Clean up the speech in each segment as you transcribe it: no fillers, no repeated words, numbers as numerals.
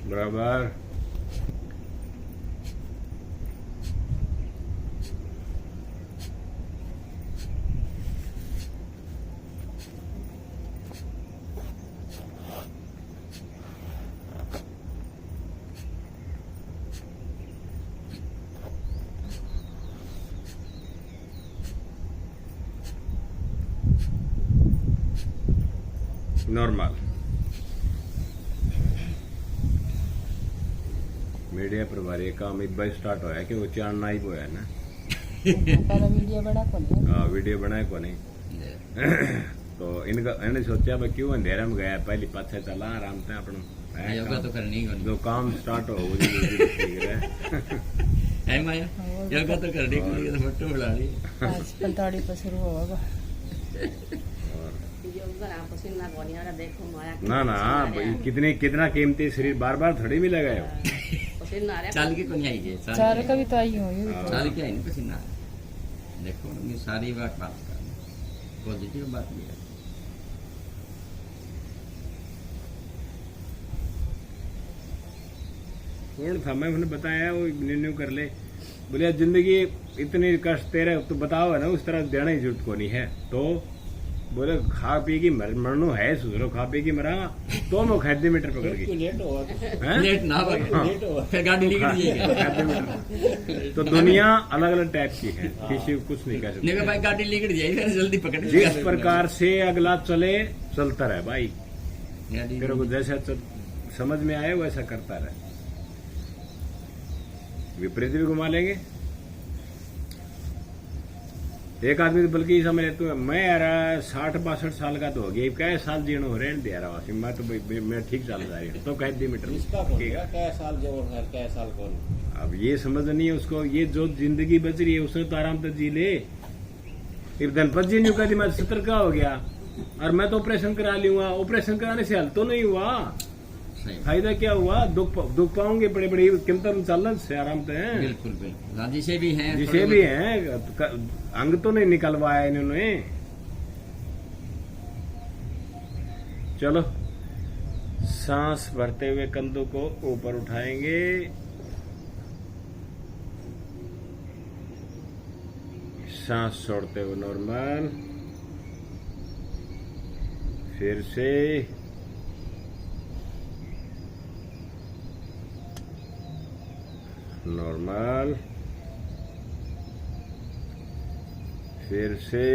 बराबर। Normal. Media प्रभारी काम इतना स्टार्ट होया कि वो चाणना ही होया ना। पहले वीडियो बना को नहीं। हाँ वीडियो बनाए को नहीं। तो इनका इन्हें सोचा भाई क्यों अंधेरा में गया, पहले पाछे चला आराम से अपना योगा तो करनी ही जो काम स्टार्ट हो वो ठीक है माया। योगा तो करनी ही है, फोटो बना ली आज 45 पर शुरू होगा। ना ना कितने कितना कीमती शरीर बार बार थोड़ी मिलेगा ये। चाल की को नहीं आई है, चार का भी तो आई हो चाल की आई नहीं पसीना। देखो ये सारी बात कर पॉजिटिव बात भी है। कौन था मैं उन्हें बताया वो निर्णय कर ले, बोले जिंदगी इतनी कष्ट तेरे तो बताओ है ना उस तरह देना ही जरूरत को नहीं है। तो बोले खा पी की मरनो है सुधरो, खा पी की मरा तो मैं खैदी मीटर पकड़ गई। लेट ना फिर गाड़ी निकल जाएगी। तो दुनिया अलग अलग टाइप की है, किसी को कुछ नहीं कह सकते। नहीं भाई गाड़ी निकल जाएगी जल्दी पकड़। जिस प्रकार से अगला चले चलता रहे भाई, तेरे को जैसा समझ में आए वैसा करता रहे। विपरीत भी घुमा लेंगे। एक आदमी तो बल्कि समझ लेते हैं मैं यार 60-62 साल का तो हो गया, क्या साल जीणो हो रहे दे रहा मैं तो मैं ठीक चल रहा है तो कह दी मीटर अब ये समझ नहीं है उसको। ये जो जिंदगी बच रही है उसने तो आराम से जी ले। धनपत जी ने कहा मैं 70 का हो गया और मैं तो ऑपरेशन करा लूंगा, ऑपरेशन कराने से हल तो नहीं हुआ, फायदा क्या हुआ? दुख पाओगे बड़े बड़ी कीमत में चलना से आराम से है। बिल्कुल बिल्कुल जिसे भी हैं अंग तो नहीं निकलवाया इन्होंने। चलो सांस भरते हुए कंधों को ऊपर उठाएंगे, सांस छोड़ते हुए नॉर्मल, फिर से नॉर्मल, फिर से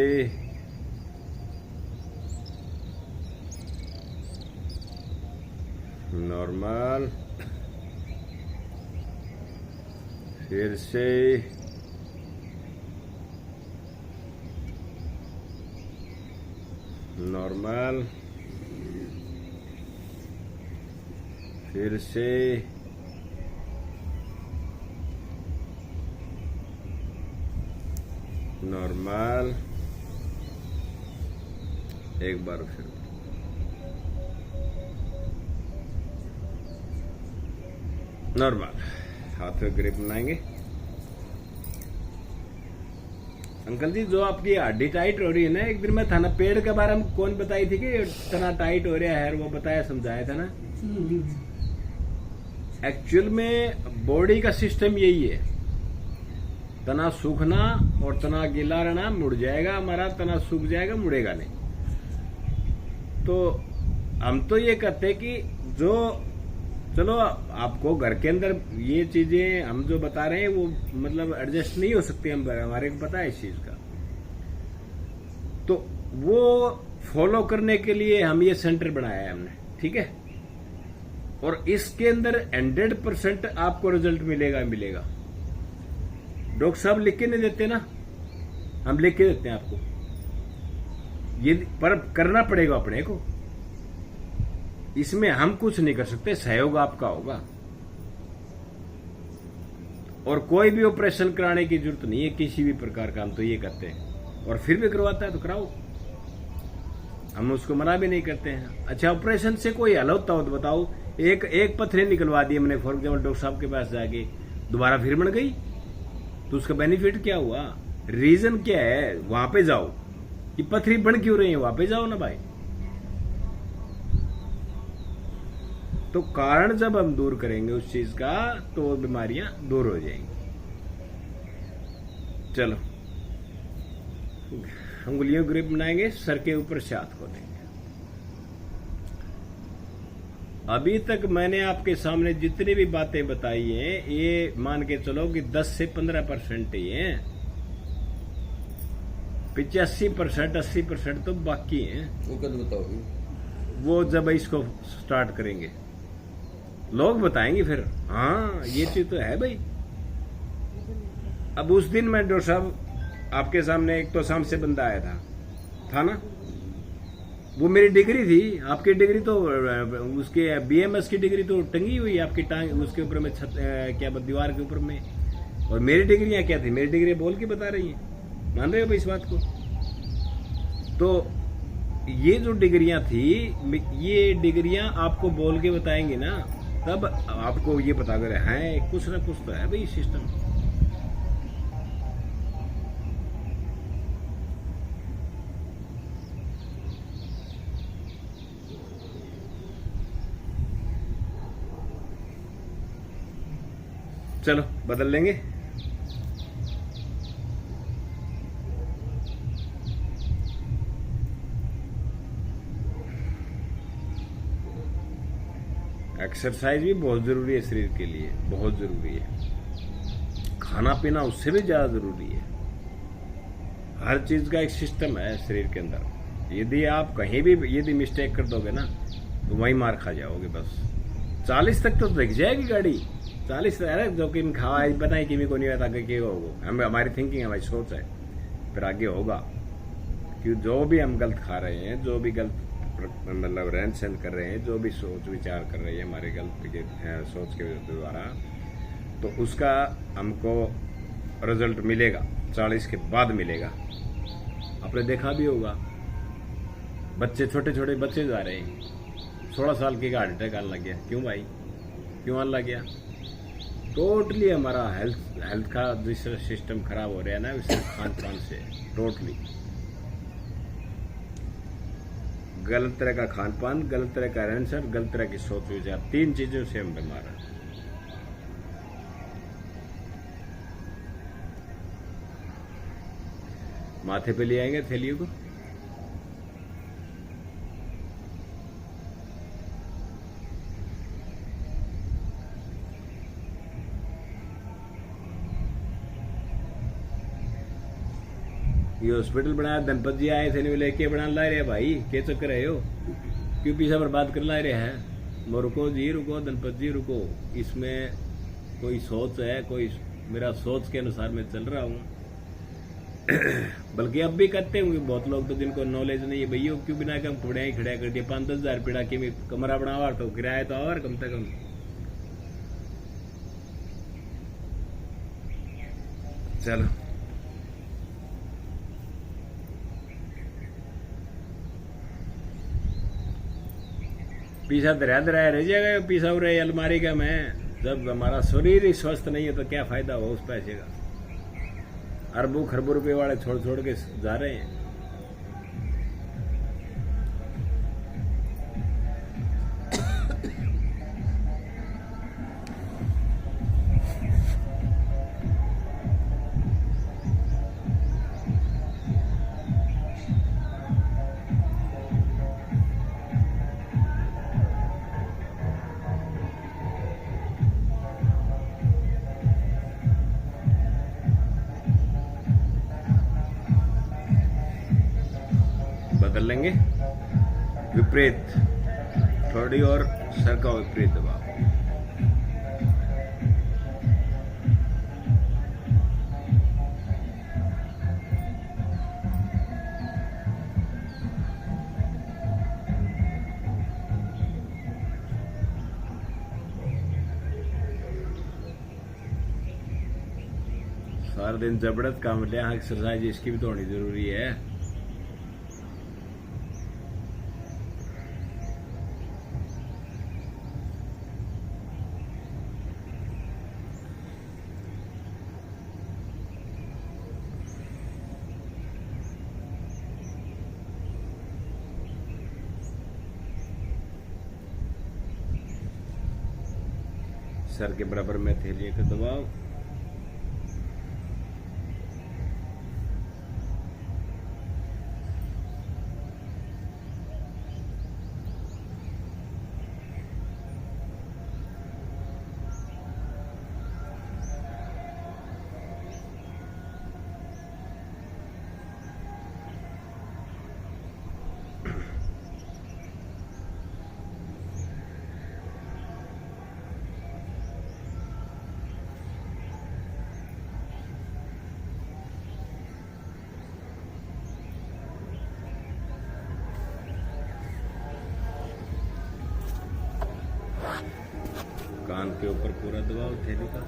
नॉर्मल, फिर से नॉर्मल, फिर से नॉर्मल, एक बार फिर नॉर्मल। हाथ में ग्रिप बनाएंगे। अंकल जी जो आपकी हड्डी टाइट हो रही है ना, एक दिन मैं था ना पेड़ के बारे में कौन बताई थी कि इतना टाइट हो रहा है, वो बताया समझाया था ना। एक्चुअल में बॉडी का सिस्टम यही है, तना सूखना और तना गीला रहना, मुड़ जाएगा हमारा, तना सूख जाएगा मुड़ेगा नहीं। तो हम तो ये कहते कि जो चलो आपको घर के अंदर ये चीजें हम जो बता रहे हैं वो मतलब एडजस्ट नहीं हो सकती, हम हमारे को पता है इस चीज का। तो वो फॉलो करने के लिए हम ये सेंटर बनाया है हमने, ठीक है। और इसके अंदर 100% आपको रिजल्ट मिलेगा मिलेगा। डॉक्टर साहब लिख के नहीं देते ना, हम लिख के देते हैं आपको, ये पर करना पड़ेगा अपने को। इसमें हम कुछ नहीं कर सकते, सहयोग आपका होगा। और कोई भी ऑपरेशन कराने की जरूरत नहीं है किसी भी प्रकार का, हम तो ये करते हैं। और फिर भी करवाता है तो कराओ, हम उसको मना भी नहीं करते हैं। अच्छा ऑपरेशन से कोई हल होता हो तो बताओ। एक पत्थरी निकलवा दी मैंने फॉर एग्जाम्पल डॉक्टर साहब के पास जाके, दोबारा फिर बन गई, तो उसका बेनिफिट क्या हुआ? रीजन क्या है? वहां पे जाओ कि पथरी बन क्यों रही है, वहां पे जाओ ना भाई। तो कारण जब हम दूर करेंगे उस चीज का तो वो बीमारियां दूर हो जाएंगी। चलो, उंगलियों ग्रिप बनाएंगे, सर के ऊपर से हाथ खोलेंगे। अभी तक मैंने आपके सामने जितनी भी बातें बताई हैं, ये मान के चलो कि 10 से 15% ही हैं। 85%, 80% तो बाकी हैं। वो कद बताओगे? वो जब इसको स्टार्ट करेंगे लोग बताएंगे फिर, हाँ ये चीज तो है भाई। अब उस दिन मैं डॉक्टर साहब आपके सामने एक तो शाम से बंदा आया था ना, वो मेरी डिग्री थी। आपकी डिग्री तो उसके BMS की डिग्री तो टंगी हुई आपकी टांग उसके ऊपर में क्या दीवार के ऊपर में, और मेरी डिग्रियां क्या थी? मेरी डिग्री बोल के बता रही हैं, मान रहे हो भाई इस बात को? तो ये जो डिग्रियां थी, ये डिग्रियां आपको बोल के बताएंगे ना, तब आपको ये पता कर है कुछ ना कुछ तो है भाई सिस्टम। चलो बदल लेंगे। एक्सरसाइज भी बहुत जरूरी है शरीर के लिए, बहुत जरूरी है। खाना पीना उससे भी ज्यादा जरूरी है। हर चीज का एक सिस्टम है शरीर के अंदर। यदि आप कहीं भी यदि मिस्टेक कर दोगे ना तो वहीं मार खा जाओगे बस। 40 तक तो दिख जाएगी गाड़ी। 40 अरे जो कि खावा बनाई कि को नहीं आता कि होगा, हम हमारी थिंकिंग है, हमारी सोच है, फिर आगे होगा। कि जो भी हम गलत खा रहे हैं, जो भी गलत मतलब रहन सहन कर रहे हैं, जो भी सोच विचार कर रहे हैं हमारे गलत के सोच के द्वारा, तो उसका हमको रिजल्ट मिलेगा 40 के बाद मिलेगा। आपने देखा भी होगा बच्चे, छोटे छोटे बच्चे जा रहे हैं, 16 साल के हार्ट अटैक आने लग गया। क्यों भाई, क्यों आने लग गया? टोटली हमारा हेल्थ का जिस सिस्टम खराब हो रहा है ना, उससे खान पान से टोटली गलत तरह का खान पान, गलत तरह का रहन सहन, गलत तरह की सोच विचार, 3 चीजों से हम बीमार हैं। माथे पे ले आएंगे थैलियों को। ये हॉस्पिटल बनाया, धनपत जी आए थे, नहीं लेके बना ला रहे भाई, क्या चक्कर है? क्यों पीछा बर्बाद कर ला रहे हैं? रुको जी, रुको धनपत जी, रुको। इसमें कोई सोच है, कोई मेरा सोच के अनुसार मैं चल रहा हूँ। बल्कि अब भी करते होंगे बहुत लोग तो, जिनको नॉलेज नहीं है भैया, क्यों बिना कम थोड़े ही खड़ा कर दिया 5-10 हजार पीड़ा के कमरा बनावा, तो किराया तो और कम से कम। चलो पीछा दरिया दरिया रह जाएगा, पीछा हो रहे अलमारी का। मैं जब हमारा शरीर ही स्वस्थ नहीं है तो क्या फायदा हो उस पैसे का? अरबों खरबों रुपए वाले छोड़ छोड़ के जा रहे हैं। बदल लेंगे। विपरीत थोड़ी और सर का विपरीत दबाव। सारा दिन जबरदस्त काम लिया, एक्सरसाइज इसकी भी तो होनी जरूरी है। सर के बराबर में हथेलियों का दबाव। कान के ऊपर पूरा दबाव थैली का।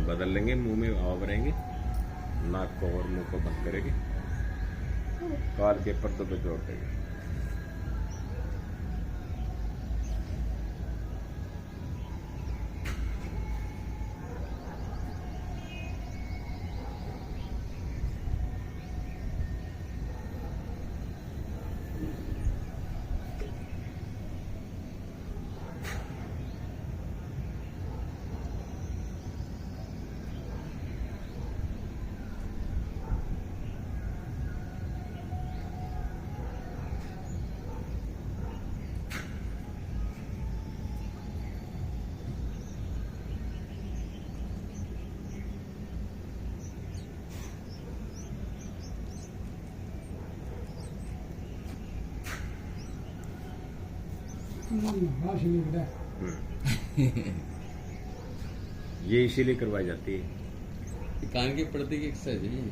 बदल लेंगे, मुंह में हवा भरेंगे, नाक को और मुंह को बंद करेंगे, कान के पर्दों पे जोड़ देंगे। ये इसीलिए करवाई जाती है। कान के पर्दे की एक्सरसाइज है।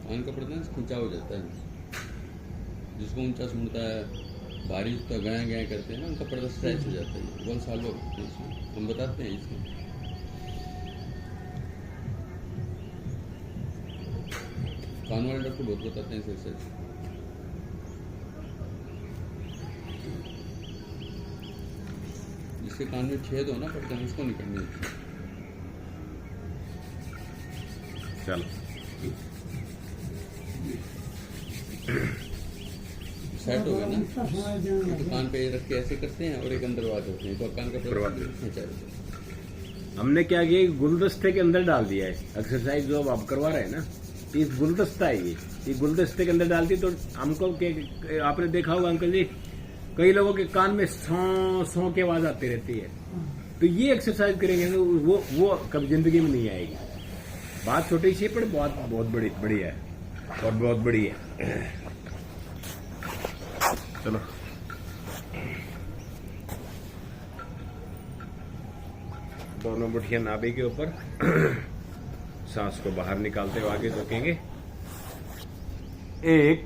कान का पर्दा खिंचा हो जाता है, जिसको ऊंचा सुनता है, भारी तो गाया गाया करते हैं ना, उनका पर्दा स्ट्रेच हो जाता है। बहुत साल होते हैं इसमें, हम बताते हैं इसमें। कान वाले डॉक्टर बहुत बताते हैं एक्सरसाइज। जिसके कान में छेद हो ना पर्दे में, उसको नहीं करनी चाहिए। चलो सेट हो गया ना, तो कान पे रख के ऐसे करते हैं और एक अंदर बात होते हैं, तो कान का करवा पर्दा खींचा जाता है। हमने क्या किया, गुलदस्ते के अंदर डाल दिया है एक्सरसाइज जो अब आप करवा रहे हैं ना, इस गुलदस्ता है ये गुलदस्ते के अंदर डाल दी। तो हमको आपने देखा होगा अंकल जी, कई लोगों के कान में सौ सौ की आवाज आती रहती है, तो ये एक्सरसाइज करेंगे तो वो कभी जिंदगी में नहीं आएगी। बात छोटी सी पर बहुत बड़ी है और बहुत बड़ी है। चलो दोनों मुठियां नाभि के ऊपर, सांस को बाहर निकालते हुए आगे झुकेंगे। एक